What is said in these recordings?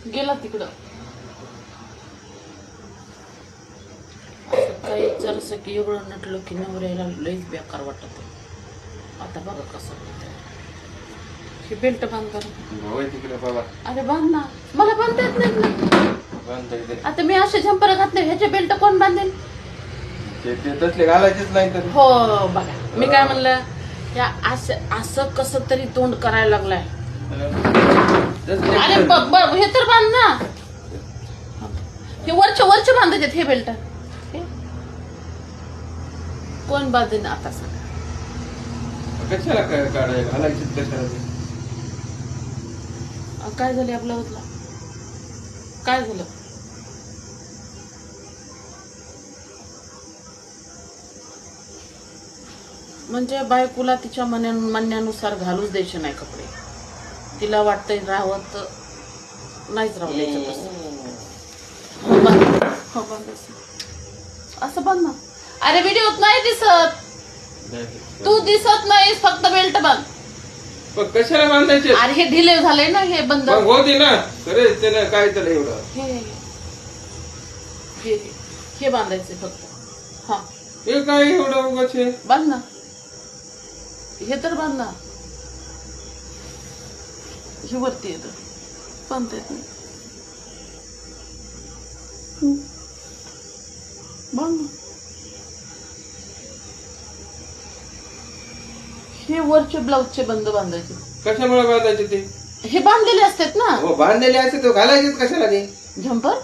गेला तिकडं. काही जरस की एवढं नटलं की नवऱ्याला लईच बेकार वाटत. आता बघा कसं हे बेल्ट बांध. अरे बांध ना, मला बांधता येत नाही ना. आता मी असे झंपर घातले, ह्याचे बेल्ट कोण बांधेल? तसले घालायचेच नाही तर. हो बघा मी काय म्हणलं, या असं कसं तरी तोंड करायला लागलाय. अरे हे तर बांध ना, हे वरचे बांधायचे हे बेल्ट. कोण बांधेल आता सांगा? कशाला घालायचे कशाला? काय झालं आपला होतला? काय झालं? म्हणजे बायकोला तिच्या म्हणण्यानुसार घालूच द्यायचे नाही कपडे. तिला वाटतंय राहत नाहीच राहू द्यायचं असं बांध ना. अरे व्हिडिओत नाही दिसत, तू दिसत नाही, फक्त बेल्ट बांध. कशाला बांधायचे? अरे हे ढिले झाले ना, हे बंद होते ना. त्याला काय त्याला एवढं हे बांधायचे फक्त. हा हे काय एवढं उगाच बांध ना, हे तर बांध ना. हे वरती येत बांधता येत नाही. बांध. हे वरचे ब्लाउजचे बंद बांधायचे. कशामुळे बांधायचे ते? हे बांधलेले असतात ना. हो बांधलेले असते तो घालायचे कशाला ते झंपर?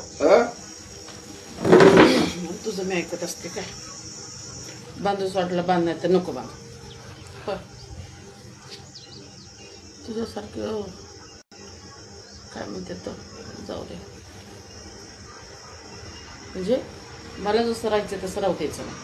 तुझं मी ऐकत असते काय? बांधूच वाटलं बांध, नाही तर नको बांध. तुझ्यासारखं काय म्हणते तो जाऊ दे. म्हणजे मला जसं राहायचं तसं राहू द्यायचं नाही.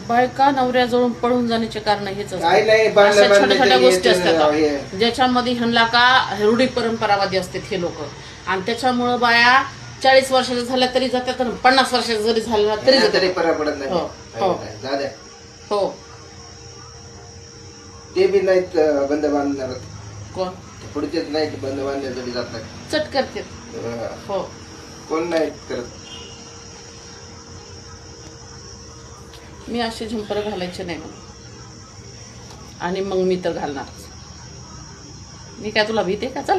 बायका नवऱ्याजवळून पळून जाण्याचे कारण हेच असतात. अशा छोट्या छोट्या गोष्टी असतात ज्याच्यामध्ये ह्यांना का रूढी परंपरावादी असतात हे लोक. आणि त्याच्यामुळं बाया 40 वर्षाच्या झाल्या तरी जातात, 50 वर्षाच्या जरी झाल्या तरी तरी फरक पडत नाही. हो ते बी नाहीत बंद बांधणार. कोण पुढचेच नाहीत बंद बांधण्यासाठी जातात, चट करते. हो कोण नाही करत. मी असे झंपर घालायचे नाही म्हणून, आणि मग मी तर घालणारच. मी काय तुला भीते का? चल.